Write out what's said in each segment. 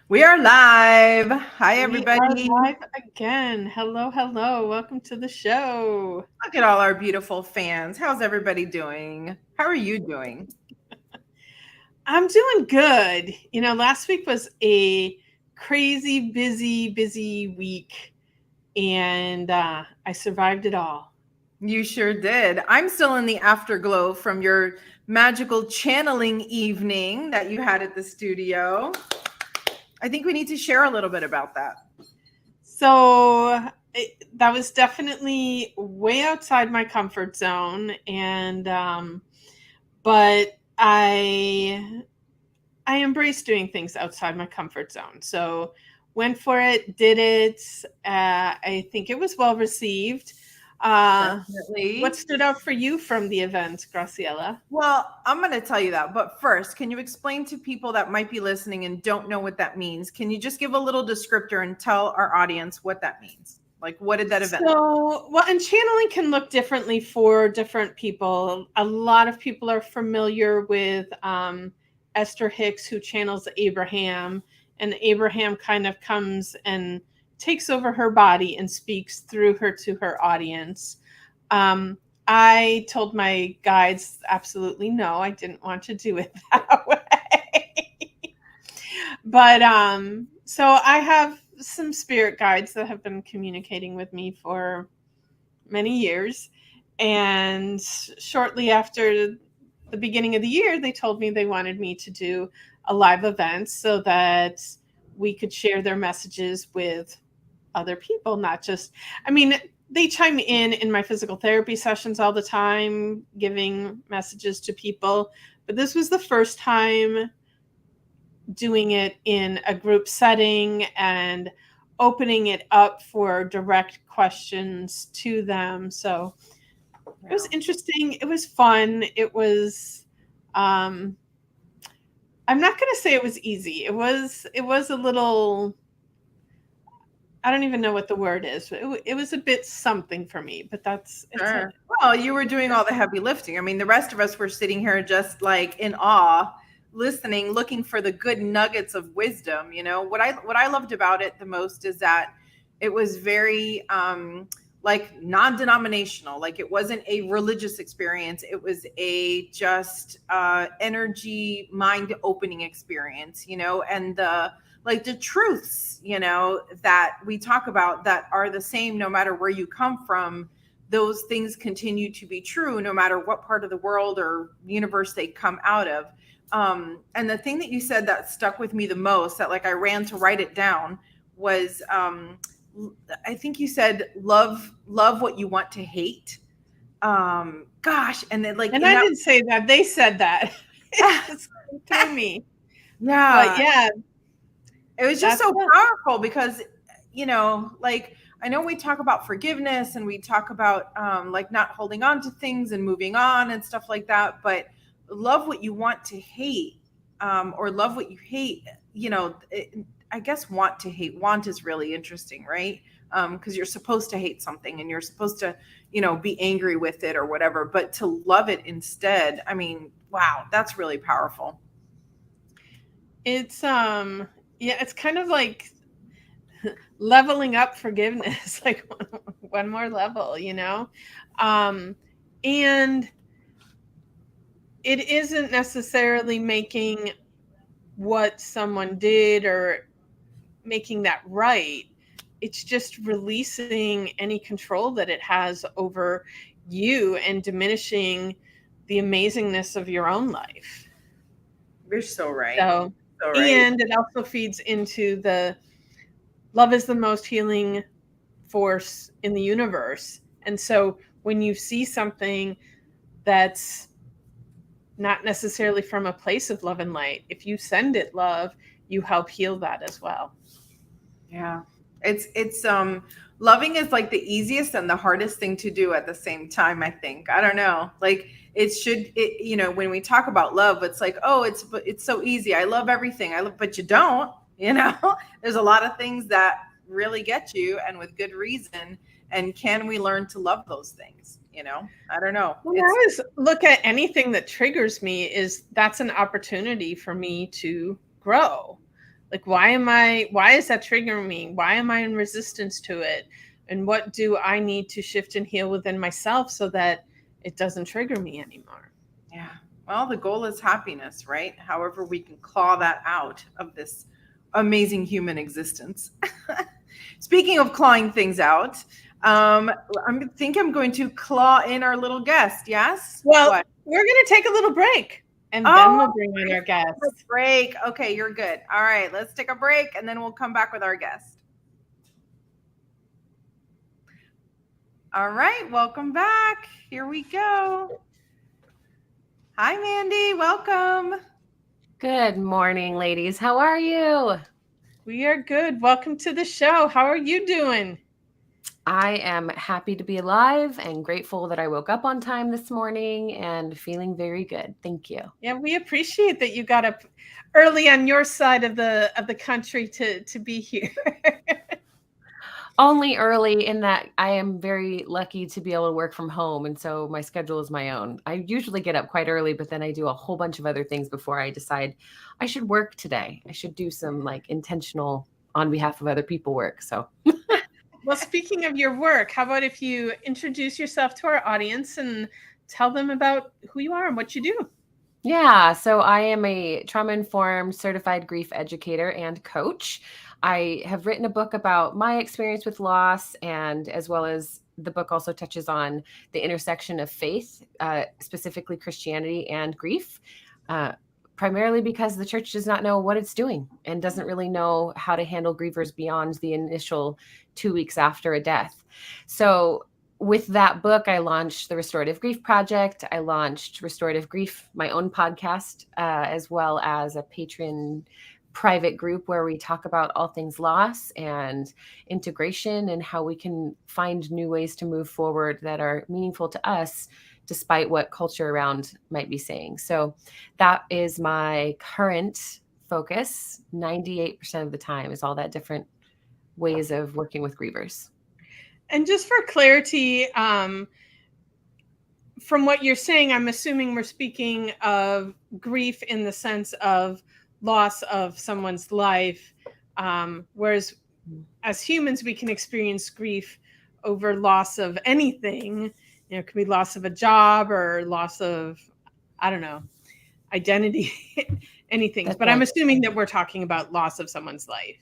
We are live. Hi, We are everybody. live again. Hello, hello. Welcome to the show. Look at all our beautiful fans. How's everybody doing? How are you doing? I'm doing good. Last week was a crazy, busy week, and I survived it all. You sure did. I'm still in the afterglow from your magical channeling evening that you had at the studio. I think we need to share a little bit about that. That was definitely way outside my comfort zone, and but I embrace doing things outside my comfort zone. So went for it, did it. I think it was well received. Uh, what Definitely. stood out for you from the event, Graciela? Well, I'm going to tell you that. But first, can you explain to people that might be listening and don't know what that means? Can you just give a little descriptor and tell our audience what that means? Like, what did that event look And channeling can look differently for different people. A lot of people are familiar with Esther Hicks, who channels Abraham, and Abraham kind of comes and takes over her body and speaks through her to her audience. Um, I told my guides absolutely no, I didn't want to do it that way. So I have some spirit guides that have been communicating with me for many years. And shortly after the beginning of the year, they told me they wanted me to do a live event so that we could share their messages with other people, not just, I mean, they chime in my physical therapy sessions all the time, giving messages to people. But this was the first time doing it in a group setting and opening it up for direct questions to them. So it was like? interesting. It was fun. Um, I'm not going to say it was easy. It was a little, I don't even know what the word is. It was a bit something for me, but it's Sure. Well, you were doing all the heavy lifting. I mean, the rest of us were sitting here just like in awe, listening, looking for the good nuggets of wisdom. What I loved about it the most is that it was very like non-denominational. Like it wasn't a religious experience. It was a just energy mind opening experience, and the truths, that we talk about that are the same no matter where you come from. Those things continue to be true no matter what part of the world or universe they come out of. And the thing that you said that stuck with me the most, that like I ran to write it down, was I think you said love what you want to hate. Gosh, and then like And in I that didn't say that. They said that. It just threw me. But yeah, yeah, it was just that's so it. powerful because like I know we talk about forgiveness and we talk about like not holding on to things and moving on and stuff like that, but love what you want to hate, or love what you hate. I guess want is really interesting, right? Because you're supposed to hate something and you're supposed to be angry with it or whatever, but to love it instead, I mean, wow, that's really powerful. It's yeah, it's kind of like leveling up forgiveness, like one more level. Um, and it isn't necessarily making what someone did or making that right. It's just releasing any control that it has over you and diminishing the amazingness of your own life. You're so right. So, So right. and it also feeds into the love is the most healing force in the universe. And so when you see something that's not necessarily from a place of love and light, if you send it love, you help heal that as well. Yeah. It's loving is like the easiest and the hardest thing to do at the same time, I think. I don't know. Like when we talk about love, it's like, oh, it's so easy. I love everything. I love, but you don't, you know. There's a lot of things that really get you and with good reason. And can we learn to love those things? I don't know. When I always look at anything that triggers me is that's an opportunity for me to grow. Like, why is that triggering me? Why am I in resistance to it? And what do I need to shift and heal within myself so that it doesn't trigger me anymore? Yeah. Well, the goal is happiness, right? However, we can claw that out of this amazing human existence. Speaking of clawing things out, think I'm going to claw in our little guest. Yes? Well, What? we're going to take a little break, and then Oh, we'll bring on our guest. break. Okay, you're good. All right, let's take a break and then we'll come back with our guest. All right, welcome back. Here we go. Hi, Mandy. Welcome. Good morning, ladies. How are you? We are good. Welcome to the show. How are you doing? I am happy to be alive and grateful that I woke up on time this morning and feeling very good. Thank you. Yeah, we appreciate that you got up early on your side of the country to be here. Only early in that I am very lucky to be able to work from home. And so my schedule is my own. I usually get up quite early, but then I do a whole bunch of other things before I decide I should work today. I should do some like intentional on behalf of other people work. So Well, speaking of your work, how about if you introduce yourself to our audience and tell them about who you are and what you do? yeah, so I am a trauma-informed certified grief educator and coach. I have written a book about my experience with loss, and as well as the book also touches on the intersection of faith, specifically Christianity and grief, primarily because the church does not know what it's doing and doesn't really know how to handle grievers beyond the initial 2 weeks after a death. So with that book, I launched the Restorative Grief Project. I launched Restorative Grief, my own podcast, as well as a Patreon private group where we talk about all things loss and integration and how we can find new ways to move forward that are meaningful to us, despite what culture around might be saying. So that is my current focus. 98% of the time is all that different ways of working with grievers. And just for clarity, from what you're saying, I'm assuming we're speaking of grief in the sense of loss of someone's life, whereas as humans, we can experience grief over loss of anything. It could be loss of a job or loss of, I don't know, identity, anything. But I'm assuming that we're talking about loss of someone's life.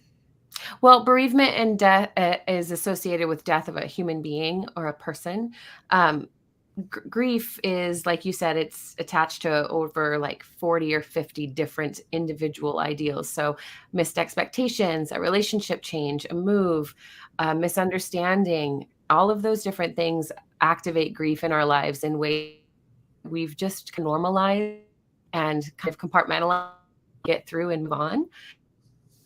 Well, bereavement and death is associated with death of a human being or a person. Grief is, like you said, it's attached to over like 40 or 50 different individual ideals. So missed expectations, a relationship change, a move, a misunderstanding, all of those different things activate grief in our lives in ways we've just normalized and kind of compartmentalized, get through and move on.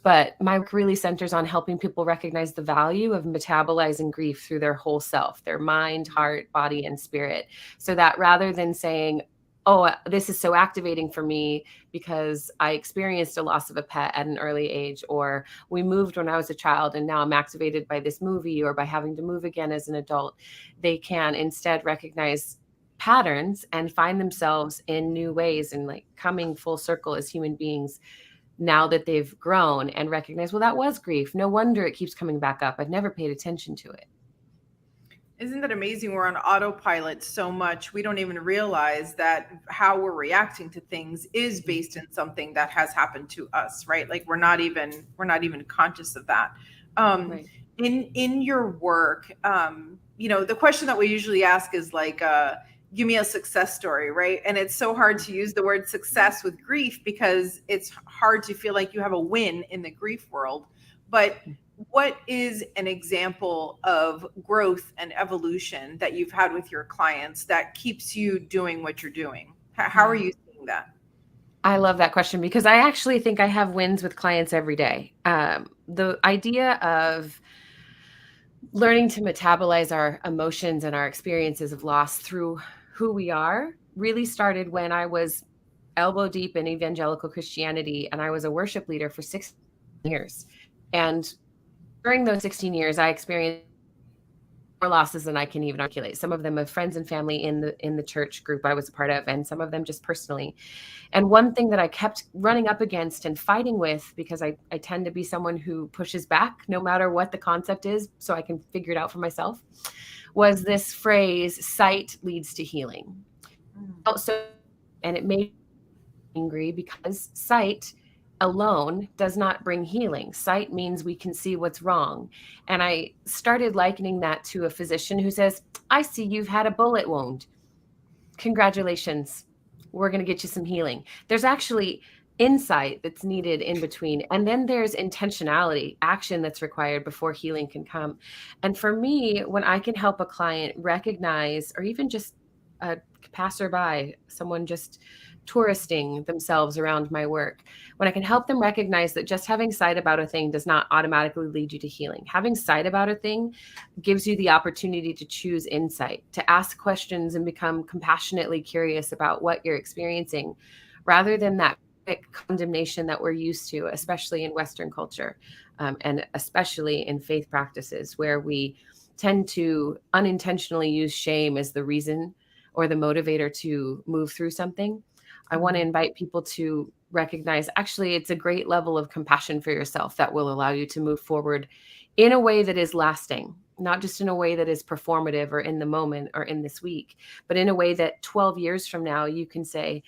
But my work really centers on helping people recognize the value of metabolizing grief through their whole self, their mind, heart, body, and spirit. So that rather than saying, oh, this is so activating for me because I experienced a loss of a pet at an early age, or we moved when I was a child and now I'm activated by this movie or by having to move again as an adult, they can instead recognize patterns and find themselves in new ways and like coming full circle as human beings now that they've grown and recognize, well, that was grief. No wonder it keeps coming back up. I've never paid attention to it. Isn't that amazing? We're on autopilot so much. We don't even realize that how we're reacting to things is based in something that has happened to us, right? Like we're not even conscious of that. Right. In your work, the question that we usually ask is like, give me a success story, right? And it's so hard to use the word success with grief because it's hard to feel like you have a win in the grief world. But what is an example of growth and evolution that you've had with your clients that keeps you doing what you're doing? How are you seeing that? I love that question because I actually think I have wins with clients every day. The idea of learning to metabolize our emotions and our experiences of loss through who we are really started when I was elbow deep in evangelical Christianity and I was a worship leader for 16 years. And during those 16 years, I experienced more losses than I can even articulate. Some of them of friends and family in the church group I was a part of, and some of them just personally. And one thing that I kept running up against and fighting with, because I tend to be someone who pushes back no matter what the concept is, so I can figure it out for myself, was this phrase, sight leads to healing. Also, and it made me angry because sight alone does not bring healing. Sight means we can see what's wrong. And I started likening that to a physician who says, I see you've had a bullet wound. Congratulations. We're going to get you some healing. There's actually insight that's needed in between. And then there's intentionality, action that's required before healing can come. And for me, when I can help a client recognize, or even just a passerby, someone just touristing themselves around my work, when I can help them recognize that just having sight about a thing does not automatically lead you to healing. Having sight about a thing gives you the opportunity to choose insight, to ask questions and become compassionately curious about what you're experiencing, rather than that condemnation that we're used to, especially in Western culture, and especially in faith practices, where we tend to unintentionally use shame as the reason or the motivator to move through something. I want to invite people to recognize, actually, it's a great level of compassion for yourself that will allow you to move forward in a way that is lasting, not just in a way that is performative or in the moment or in this week, but in a way that 12 years from now, you can say,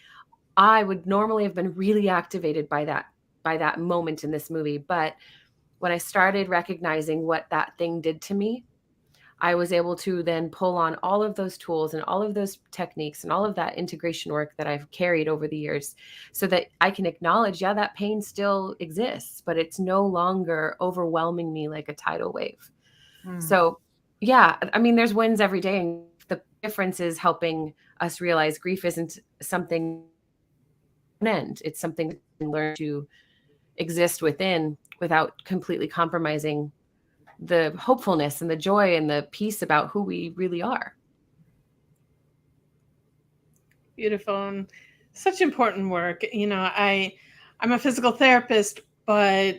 I would normally have been really activated by that moment in this movie. But when I started recognizing what that thing did to me, I was able to then pull on all of those tools and all of those techniques and all of that integration work that I've carried over the years, so that I can acknowledge, yeah, that pain still exists, but it's no longer overwhelming me like a tidal wave. So yeah, I mean, there's wins every day. And the difference is helping us realize grief isn't something end. It's something that we can learn to exist within without completely compromising the hopefulness and the joy and the peace about who we really are. Beautiful. And such important work. You know, I'm a physical therapist, but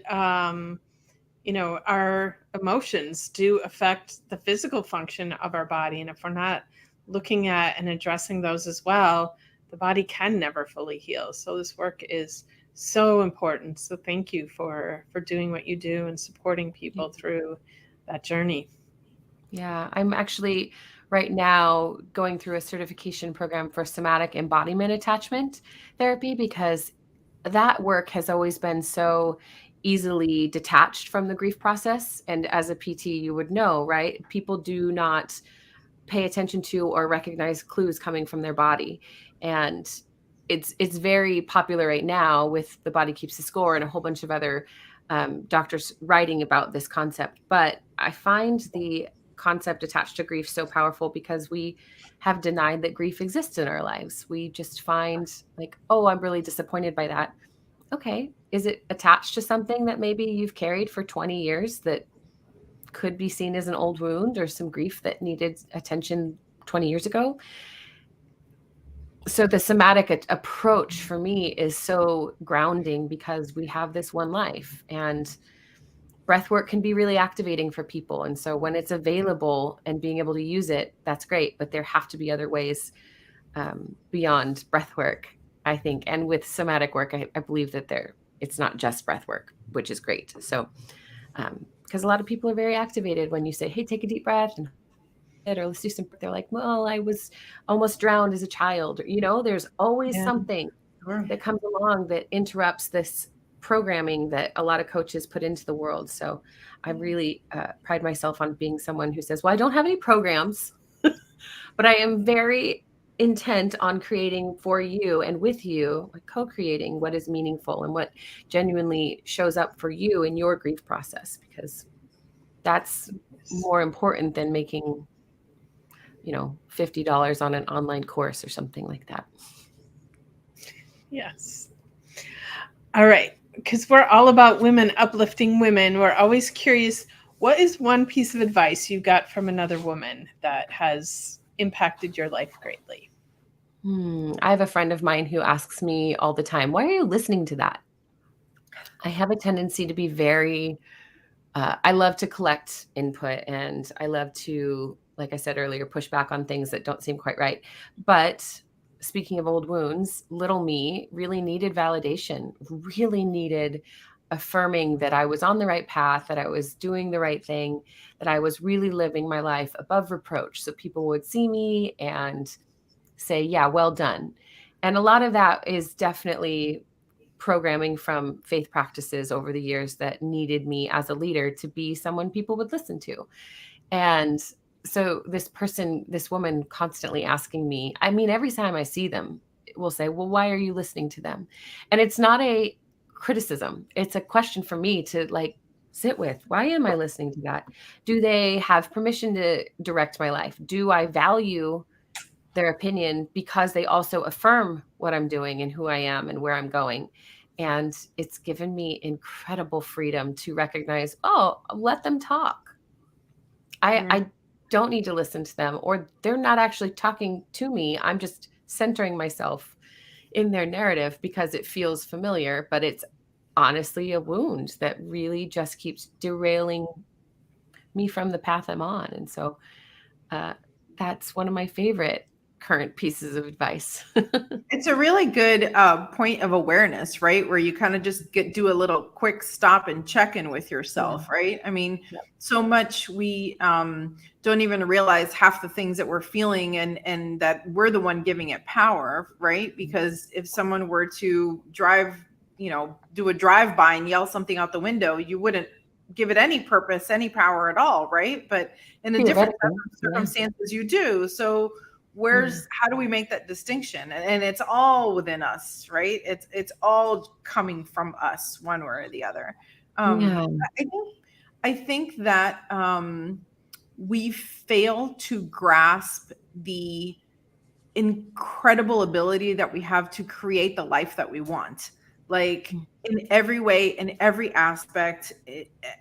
you know, our emotions do affect the physical function of our body. And if we're not looking at and addressing those as well, the body can never fully heal. So this work is so important. So thank you for doing what you do and supporting people through that journey. Yeah, I'm actually right now going through a certification program for somatic embodiment attachment therapy, because that work has always been so easily detached from the grief process. And as a PT, you would know, right? People do not pay attention to or recognize clues coming from their body. And it's very popular right now with The Body Keeps the Score and a whole bunch of other doctors writing about this concept. But I find the concept attached to grief so powerful because we have denied that grief exists in our lives. We just find like, oh, I'm really disappointed by that. Okay, is it attached to something that maybe you've carried for 20 years that could be seen as an old wound or some grief that needed attention 20 years ago? So the somatic approach for me is so grounding, because we have this one life, and breath work can be really activating for people. And so when it's available and being able to use it, that's great. But there have to be other ways beyond breath work, I think. And with somatic work, I believe that it's not just breath work, which is great. So because a lot of people are very activated when you say, hey, take a deep breath, and or let's do some, they're like, well, I was almost drowned as a child. You know, there's always something that comes along that interrupts this programming that a lot of coaches put into the world. So I really pride myself on being someone who says, well, I don't have any programs, but I am very intent on creating for you and with you, like co-creating what is meaningful and what genuinely shows up for you in your grief process, because that's more important than making, you know, $50 on an online course or something like that. Yes. All right. Because we're all about women uplifting women. We're always curious, what is one piece of advice you got from another woman that has impacted your life greatly? I have a friend of mine who asks me all the time, why are you listening to that? I have a tendency to be very I love to collect input, and I love to, like I said earlier, push back on things that don't seem quite right. But speaking of old wounds, little me really needed validation, really needed affirming that I was on the right path, that I was doing the right thing, that I was really living my life above reproach. So people would see me and say, yeah, well done. And a lot of that is definitely programming from faith practices over the years that needed me as a leader to be someone people would listen to. And so this woman constantly asking me, I mean, every time I see them, will say, well, why are you listening to them? And it's not a criticism. It's a question for me to like sit with. Why am I listening to that? Do they have permission to direct my life? Do I value their opinion because they also affirm what I'm doing and who I am and where I'm going? And it's given me incredible freedom to recognize, oh, let them talk. I don't need to listen to them, or they're not actually talking to me. I'm just centering myself in their narrative because it feels familiar, but it's honestly a wound that really just keeps derailing me from the path I'm on. And so that's one of my favorite current pieces of advice. It's a really good point of awareness, right? Where you kind of just do a little quick stop and check in with yourself, right? I mean, so much we don't even realize half the things that we're feeling, and that we're the one giving it power, right? Because if someone were to do a drive-by and yell something out the window, you wouldn't give it any purpose, any power at all, right? But in a different circumstances, you do. So how do we make that distinction? And it's all within us, right? It's all coming from us, one way or the other. I think that we fail to grasp the incredible ability that we have to create the life that we want, like in every way, in every aspect,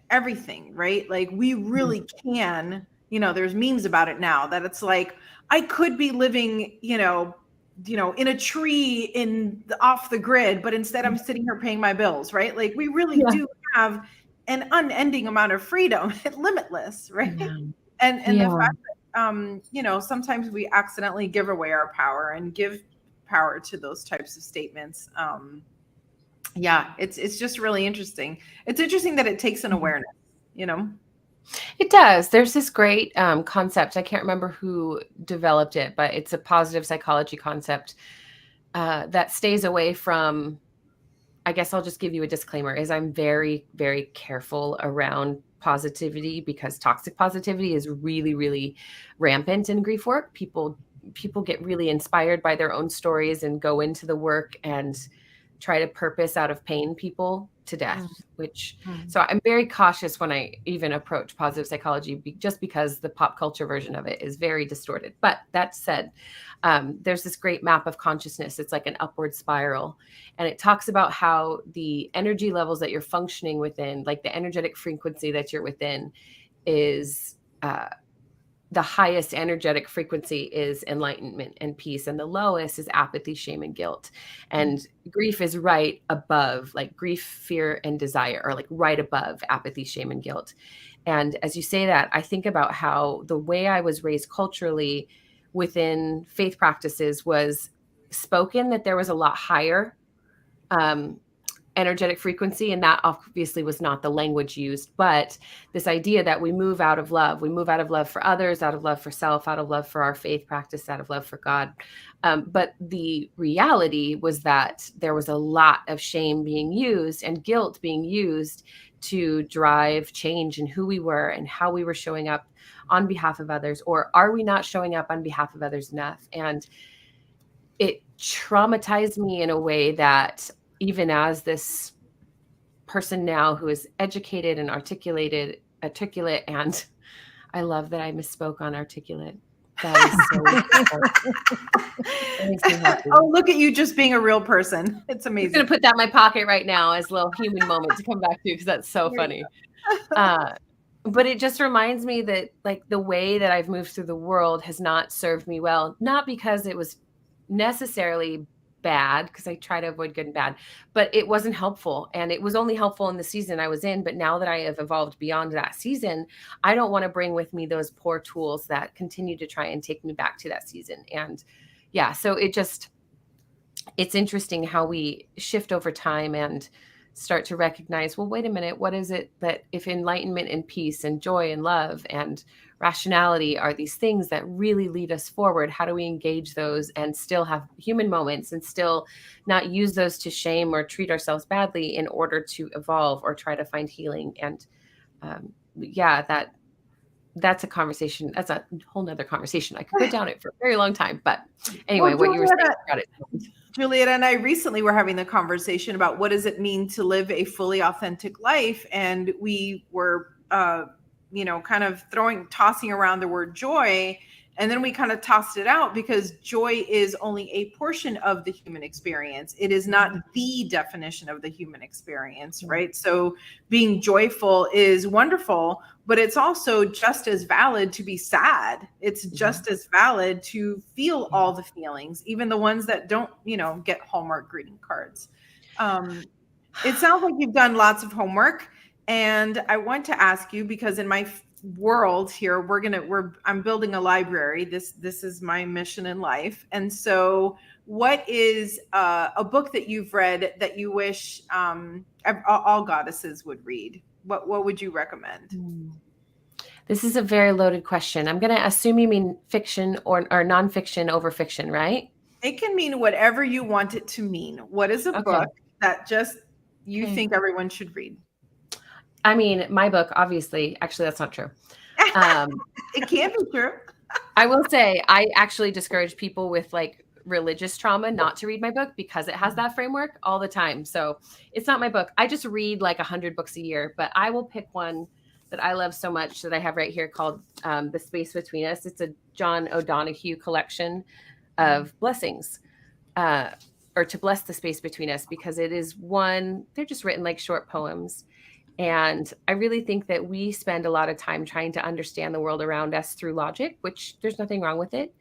everything, right? Like we really can, there's memes about it now that it's like, I could be living, in a tree off the grid, but instead I'm sitting here paying my bills, right? Like we really do have an unending amount of freedom, limitless, right? And the fact that, sometimes we accidentally give away our power and give power to those types of statements. It's just really interesting. It's interesting that it takes an awareness, It does. There's this great concept. I can't remember who developed it, but it's a positive psychology concept that stays away from, I guess I'll just give you a disclaimer, is I'm very, very careful around positivity because toxic positivity is really, really rampant in grief work. People get really inspired by their own stories and go into the work and try to purpose out of pain people to death, so I'm very cautious when I even approach positive psychology, just because the pop culture version of it is very distorted. But that said, there's this great map of consciousness. It's like an upward spiral. And it talks about how the energy levels that you're functioning within, like the energetic frequency that you're within, is the highest energetic frequency is enlightenment and peace, and the lowest is apathy, shame, and guilt. And grief is right above, like grief, fear, and desire are like right above apathy, shame, and guilt. And as you say that, I think about how the way I was raised culturally within faith practices was spoken that there was a lot higher energetic frequency, and that obviously was not the language used, but this idea that we move out of love for others, out of love for self, out of love for our faith practice, out of love for God. But the reality was that there was a lot of shame being used and guilt being used to drive change in who we were and how we were showing up on behalf of others, or are we not showing up on behalf of others enough? And it traumatized me in a way that, even as this person now who is educated and articulate, and I love that I misspoke on articulate. That is so Oh, look at you just being a real person. It's amazing. I'm going to put that in my pocket right now as a little human moment to come back to, because that's so funny. But it just reminds me that like the way that I've moved through the world has not served me well, not because it was necessarily bad, because I try to avoid good and bad, but it wasn't helpful. And it was only helpful in the season I was in. But now that I have evolved beyond that season, I don't want to bring with me those poor tools that continue to try and take me back to that season. And yeah, so it's interesting how we shift over time and start to recognize, well, wait a minute, what is it that if enlightenment and peace and joy and love and rationality are these things that really lead us forward, how do we engage those and still have human moments and still not use those to shame or treat ourselves badly in order to evolve or try to find healing? And yeah, that's a conversation. That's a whole nother conversation. I could go down it for a very long time, but anyway, what you were saying about it. Julieta and I recently were having the conversation about what does it mean to live a fully authentic life. And we were, kind of tossing around the word joy. And then we kind of tossed it out because joy is only a portion of the human experience. It is not the definition of the human experience, right? So being joyful is wonderful, but it's also just as valid to be sad. It's just as valid to feel all the feelings, even the ones that don't, get Hallmark greeting cards. It sounds like you've done lots of homework. And I want to ask you, because in my world here, I'm building a library. This is my mission in life. And so what is a book that you've read that you wish all goddesses would read? What would you recommend? This is a very loaded question. I'm going to assume you mean fiction or nonfiction over fiction, right? It can mean whatever you want it to mean. What is a book that just you think everyone should read? I mean, my book, obviously, actually, that's not true. It can't be true. I will say I actually discourage people with like religious trauma not to read my book because it has that framework all the time. So it's not my book. I just read like 100 books a year, but I will pick one that I love so much that I have right here called The Space Between Us. It's a John O'Donohue collection of blessings, or to bless the space between us, because it is they're just written like short poems. And I really think that we spend a lot of time trying to understand the world around us through logic, which there's nothing wrong with it.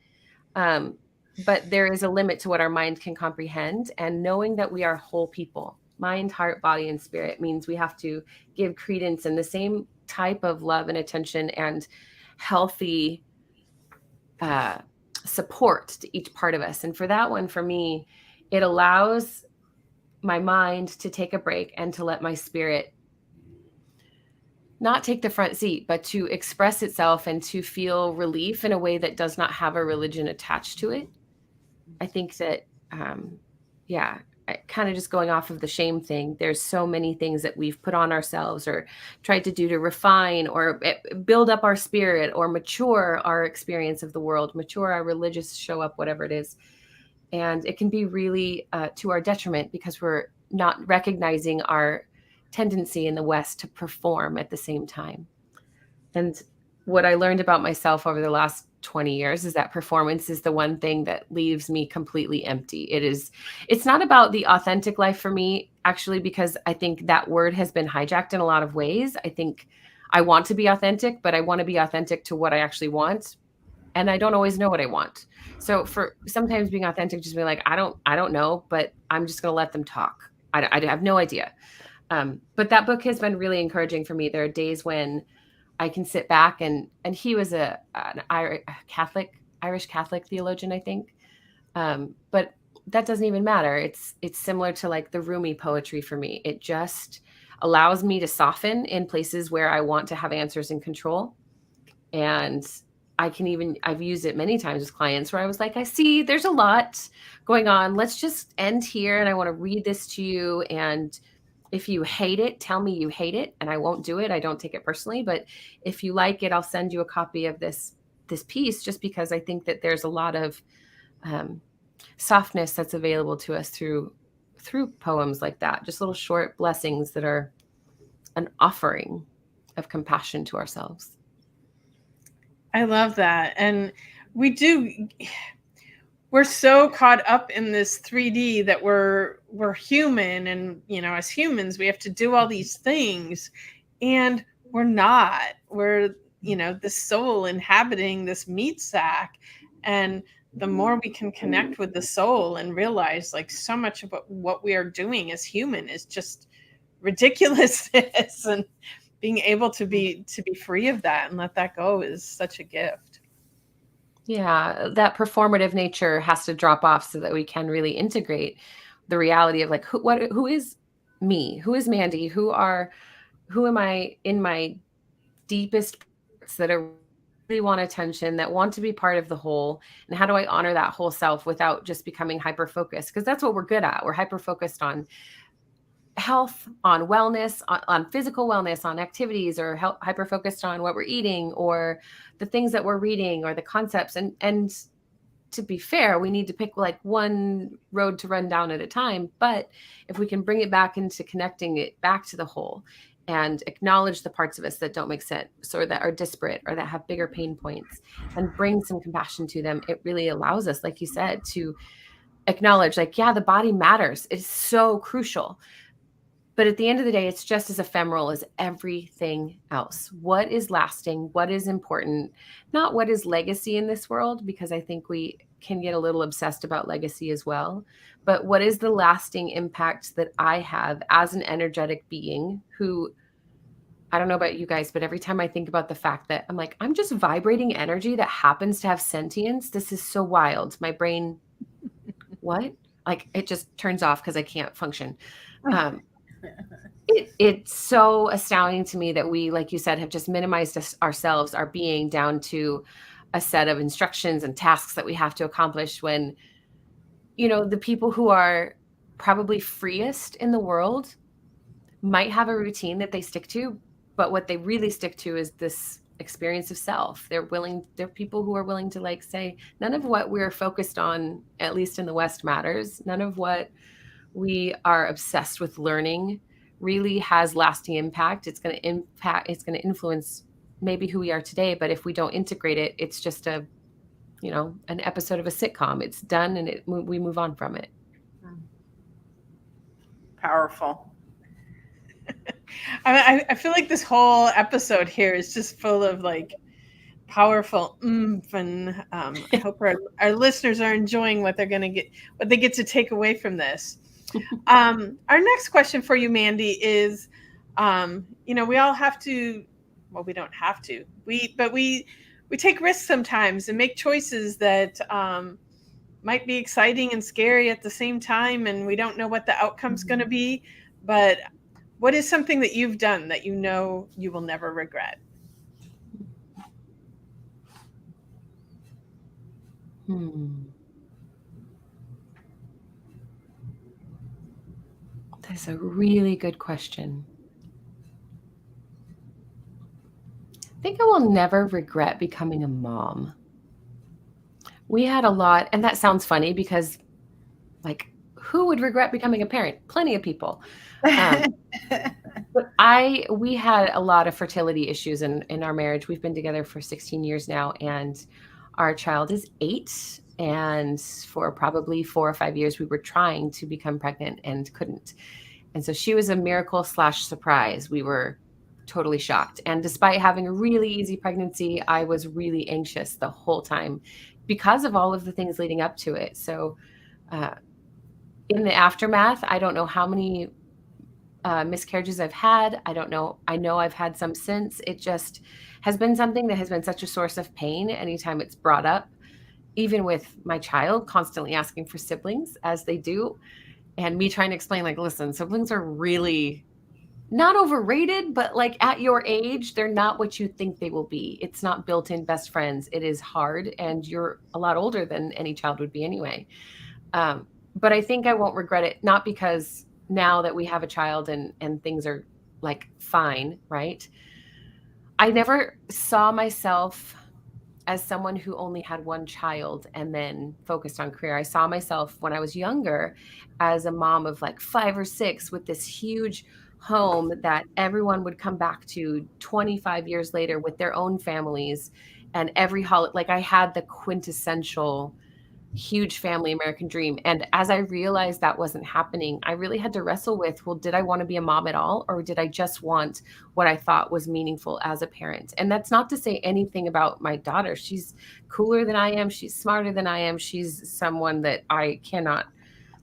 But there is a limit to what our mind can comprehend. And knowing that we are whole people, mind, heart, body, and spirit, means we have to give credence in the same type of love and attention and healthy support to each part of us. And for that one, for me, it allows my mind to take a break and to let my spirit not take the front seat, but to express itself and to feel relief in a way that does not have a religion attached to it. I think that, kind of just going off of the shame thing, there's so many things that we've put on ourselves or tried to do to refine or build up our spirit or mature our experience of the world, mature our religious show up, whatever it is. And it can be really to our detriment because we're not recognizing our tendency in the West to perform at the same time. And what I learned about myself over the last 20 years is that performance is the one thing that leaves me completely empty. It's not about the authentic life for me, actually, because I think that word has been hijacked in a lot of ways. I think I want to be authentic, but I want to be authentic to what I actually want. And I don't always know what I want. So for sometimes being authentic, just be like, I don't know, but I'm just going to let them talk. I have no idea. But that book has been really encouraging for me. There are days when I can sit back and he was an Irish Catholic theologian, I think. But that doesn't even matter. It's similar to like the Rumi poetry for me. It just allows me to soften in places where I want to have answers and control. And I've used it many times with clients where I was like, I see there's a lot going on. Let's just end here. And I want to read this to you. And if you hate it, tell me you hate it, and I won't do it. I don't take it personally. But if you like it, I'll send you a copy of this piece, just because I think that there's a lot of softness that's available to us through poems like that. Just little short blessings that are an offering of compassion to ourselves. I love that. And we're so caught up in this 3D that we're human, and as humans we have to do all these things, and we're not. We're the soul inhabiting this meat sack, and the more we can connect with the soul and realize like so much of what we are doing as human is just ridiculousness, and being able to be free of that and let that go is such a gift. Yeah, that performative nature has to drop off so that we can really integrate the reality of like who is me? Who is Mandy? Who am I in my deepest parts that are really want attention, that want to be part of the whole? And how do I honor that whole self without just becoming hyper focused? Because that's what we're good at. We're hyper focused on health, on wellness, on physical wellness, on activities, or hyper focused on what we're eating or the things that we're reading or the concepts. And to be fair, we need to pick like one road to run down at a time. But if we can bring it back into connecting it back to the whole and acknowledge the parts of us that don't make sense or that are disparate or that have bigger pain points and bring some compassion to them, it really allows us, like you said, to acknowledge like, yeah, the body matters. It's so crucial. But at the end of the day, it's just as ephemeral as everything else. What is lasting? What is important? Not what is legacy in this world, because I think we can get a little obsessed about legacy as well. But what is the lasting impact that I have as an energetic being who, I don't know about you guys, but every time I think about the fact that I'm like, I'm just vibrating energy that happens to have sentience. This is so wild. My brain, what? Like it just turns off because I can't function. It's so astounding to me that we, like you said, have just minimized ourselves, our being, down to a set of instructions and tasks that we have to accomplish when, you know, the people who are probably freest in the world might have a routine that they stick to, but what they really stick to is this experience of self. They're people who are willing to like say, none of what we're focused on, at least in the West, matters. None of what we are obsessed with learning really has lasting impact. It's going to influence maybe who we are today. But if we don't integrate it, it's just an episode of a sitcom. It's done and we move on from it. Powerful. I feel like this whole episode here is just full of like powerful and I hope our listeners are enjoying what they get to take away from this. Our next question for you, Mandy, is, we all have to, well, we don't have to, we take risks sometimes and make choices that might be exciting and scary at the same time, and we don't know what the outcome's going to be. But what is something that you've done that you know you will never regret? That's a really good question. I think I will never regret becoming a mom. We had a lot, and that sounds funny because, like, who would regret becoming a parent? Plenty of people. But we had a lot of fertility issues in our marriage. We've been together for 16 years now, and our child is 8. And for probably 4 or 5 years, we were trying to become pregnant and couldn't. And so she was a miracle / surprise. We were totally shocked. And despite having a really easy pregnancy, I was really anxious the whole time because of all of the things leading up to it. So in the aftermath, I don't know how many miscarriages I've had. I don't know. I know I've had some since. It just has been something that has been such a source of pain anytime it's brought up, even with my child constantly asking for siblings as they do. And me trying to explain, like, listen, siblings are really not overrated, but like at your age, they're not what you think they will be. It's not built-in best friends. It is hard. And you're a lot older than any child would be anyway. But I think I won't regret it, not because now that we have a child and things are like fine, right? I never saw myself as someone who only had one child and then focused on career. I saw myself when I was younger as a mom of like 5 or 6 with this huge home that everyone would come back to 25 years later with their own families, and every holiday, like I had the quintessential huge family American dream. And as I realized that wasn't happening, I really had to wrestle with, well, did I want to be a mom at all? Or did I just want what I thought was meaningful as a parent? And that's not to say anything about my daughter. She's cooler than I am. She's smarter than I am. She's someone that I cannot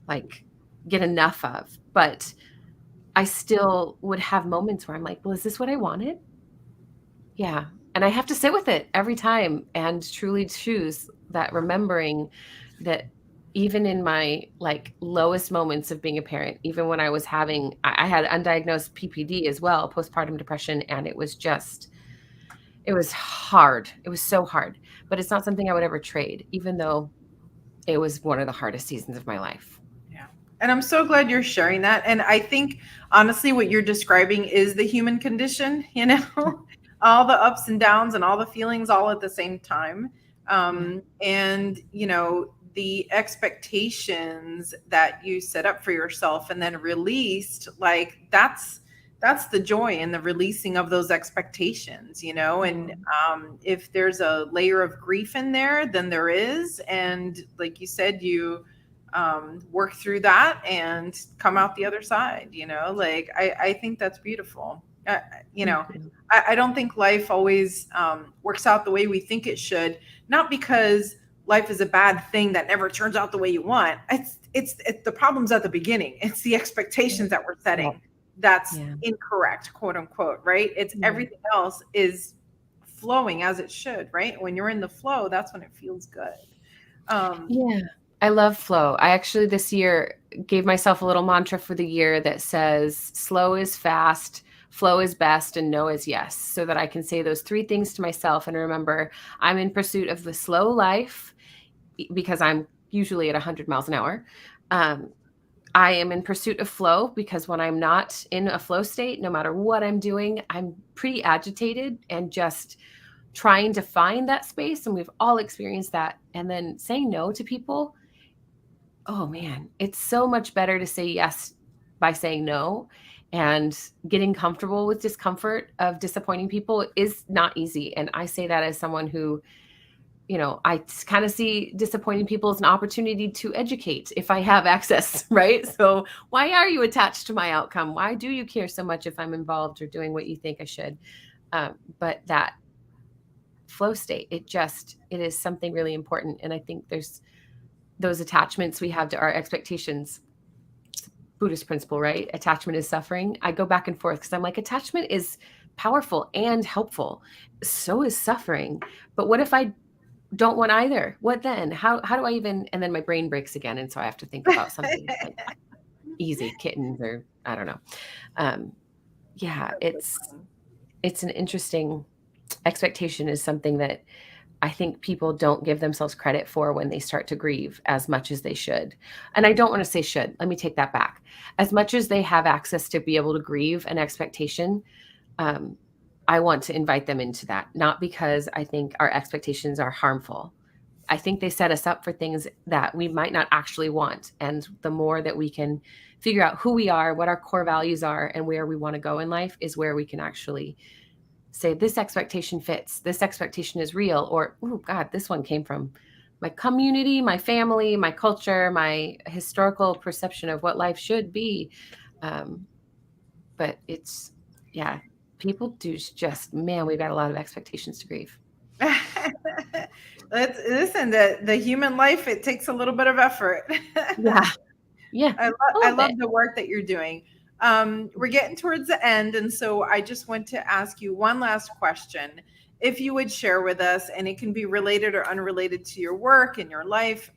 like get enough of. But I still would have moments where I'm like, well, is this what I wanted? Yeah. And I have to sit with it every time and truly choose that, remembering that even in my like lowest moments of being a parent, even when I was having, I had undiagnosed PPD as well, postpartum depression. And it was hard. It was so hard, but it's not something I would ever trade, even though it was one of the hardest seasons of my life. Yeah. And I'm so glad you're sharing that. And I think honestly, what you're describing is the human condition, all the ups and downs and all the feelings all at the same time. And, the expectations that you set up for yourself and then released, like that's the joy in the releasing of those expectations, and if there's a layer of grief in there, then there is. And like you said, you work through that and come out the other side, like I think that's beautiful. I don't think life always works out the way we think it should, not because life is a bad thing that never turns out the way you want. It's the problem's at the beginning. It's the expectations that we're setting that's incorrect, quote unquote, right? It's everything else is flowing as it should, right? When you're in the flow, that's when it feels good. I love flow. I actually this year gave myself a little mantra for the year that says slow is fast, flow is best, and no is yes, so that I can say those three things to myself and remember I'm in pursuit of the slow life because I'm usually at 100 miles an hour. I am in pursuit of flow because when I'm not in a flow state, no matter what I'm doing, I'm pretty agitated and just trying to find that space. And we've all experienced that. And then saying no to people. Oh man, it's so much better to say yes by saying no. And getting comfortable with discomfort of disappointing people is not easy. And I say that as someone who, I kind of see disappointing people as an opportunity to educate if I have access, right? So why are you attached to my outcome? Why do you care so much if I'm involved or doing what you think I should? But that flow state, it is something really important. And I think there's those attachments we have to our expectations. Buddhist principle, right? Attachment is suffering. I go back and forth because I'm like, attachment is powerful and helpful. So is suffering. But what if I don't want either? What then? How do I even? And then my brain breaks again. And so I have to think about something like easy kittens or I don't know. It's an interesting expectation is something that I think people don't give themselves credit for when they start to grieve as much as they should. And I don't want to say should. Let me take that back. As much as they have access to be able to grieve an expectation, I want to invite them into that, not because I think our expectations are harmful. I think they set us up for things that we might not actually want. And the more that we can figure out who we are, what our core values are, and where we want to go in life is where we can actually say, this expectation fits, this expectation is real, or, oh God, this one came from my community, my family, my culture, my historical perception of what life should be. But it's, people do just, man, we've got a lot of expectations to grieve. Listen, the human life, it takes a little bit of effort. Yeah. I love the work that you're doing. We're getting towards the end. And so I just want to ask you one last question. If you would share with us, and it can be related or unrelated to your work and your life,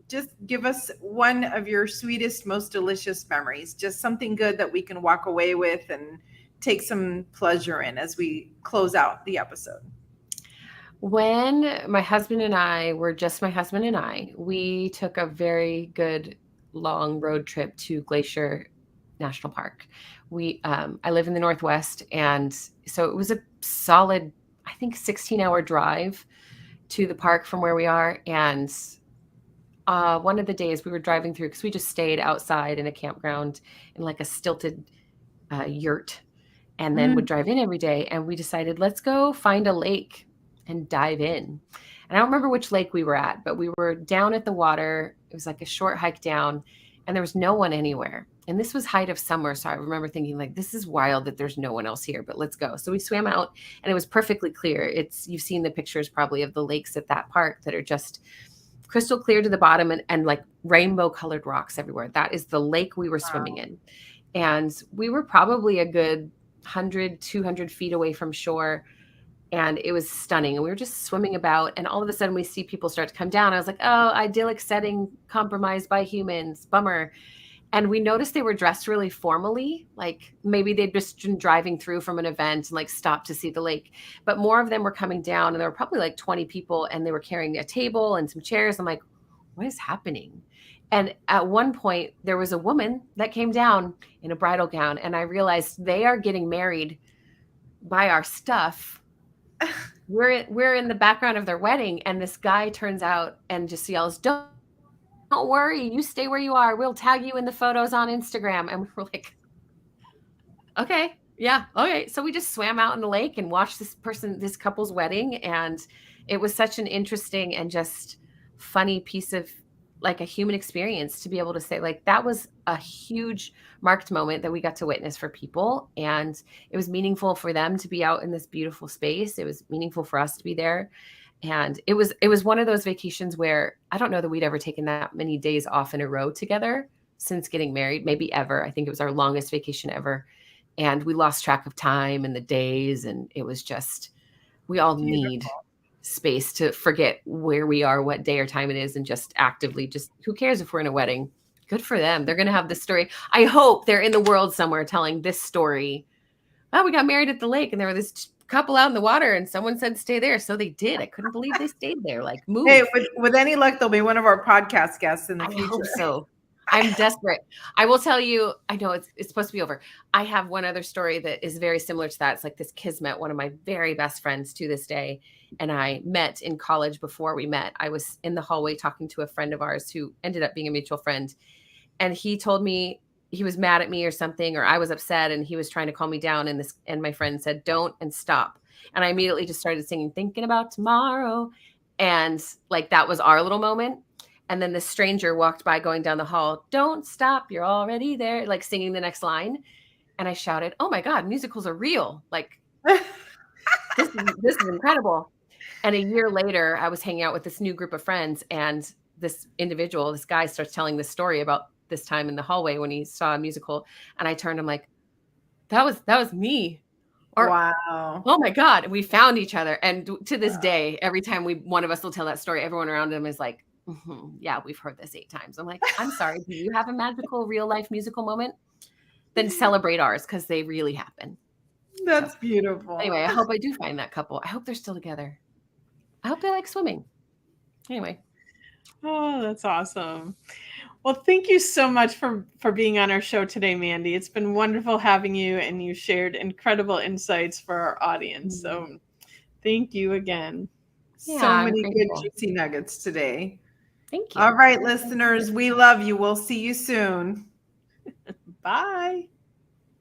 just give us one of your sweetest, most delicious memories, just something good that we can walk away with and take some pleasure in as we close out the episode. When my husband and I were just my husband and I, we took a very good long road trip to Glacier National Park. I live in the Northwest, and so it was a solid, I think, 16-hour drive to the park from where we are. And one of the days we were driving through, because we just stayed outside in a campground in like a stilted yurt, and then would drive in every day. And we decided, let's go find a lake and dive in. And I don't remember which lake we were at, but we were down at the water. It was like a short hike down, and there was no one anywhere. And this was height of summer. So I remember thinking, like, this is wild that there's no one else here, but let's go. So we swam out, and it was perfectly clear. You've seen the pictures probably of the lakes at that park that are just crystal clear to the bottom, and like rainbow colored rocks everywhere. That is the lake we were swimming in. And we were probably a good 100, 200 feet away from shore. And it was stunning. And we were just swimming about. And all of a sudden we see people start to come down. I was like, oh, idyllic setting compromised by humans. Bummer. And we noticed they were dressed really formally. Like maybe they'd just been driving through from an event and like stopped to see the lake. But more of them were coming down, and there were probably like 20 people, and they were carrying a table and some chairs. I'm like, what is happening? And at one point there was a woman that came down in a bridal gown, and I realized they are getting married by our stuff. We're in the background of their wedding, and this guy turns out and just yells, don't worry, you stay where you are. We'll tag you in the photos on Instagram. And we're like, okay, yeah, okay. So we just swam out in the lake and watched this couple's wedding. And it was such an interesting and just funny piece of like a human experience to be able to say, like, that was a huge marked moment that we got to witness for people. And it was meaningful for them to be out in this beautiful space. It was meaningful for us to be there. And it was one of those vacations where I don't know that we'd ever taken that many days off in a row together since getting married, maybe ever. I think it was our longest vacation ever. And we lost track of time and the days. And it was just, we all need space to forget where we are, what day or time it is, and just actively who cares if we're in a wedding? Good for them. They're going to have this story. I hope they're in the world somewhere telling this story. Oh, we got married at the lake, and there were this couple out in the water, and someone said stay there, so they did. I couldn't believe they stayed there. Like, move. Hey, with any luck, they'll be one of our podcast guests in the future. I hope so. I'm desperate. I will tell you, I know it's supposed to be over. I have one other story that is very similar to that. It's like this kismet, one of my very best friends to this day. And I met in college. Before we met, I was in the hallway talking to a friend of ours who ended up being a mutual friend. And he told me he was mad at me or something, or I was upset, and he was trying to calm me down. And my friend said, don't, and stop. And I immediately just started singing, thinking about tomorrow. And like, that was our little moment. And then this stranger walked by going down the hall. Don't stop. You're already there. Like singing the next line. And I shouted, oh my God, musicals are real. Like this is incredible. And a year later, I was hanging out with this new group of friends, and this guy starts telling this story about this time in the hallway when he saw a musical. And I turned, I'm like, that was me. Or, wow. Oh my God. And we found each other. And to this day, every time one of us will tell that story, everyone around him is like, yeah, we've heard this 8 times. I'm like, I'm sorry. Do you have a magical real life musical moment? Then celebrate ours, because they really happen. That's beautiful. Anyway, I hope I do find that couple. I hope they're still together. I hope they like swimming. Anyway. Oh, that's awesome. Well, thank you so much for being on our show today, Mandy. It's been wonderful having you, and you shared incredible insights for our audience. So thank you again. Yeah, so many good juicy nuggets today. Thank you. All right, listeners, we love you. We'll see you soon. Bye.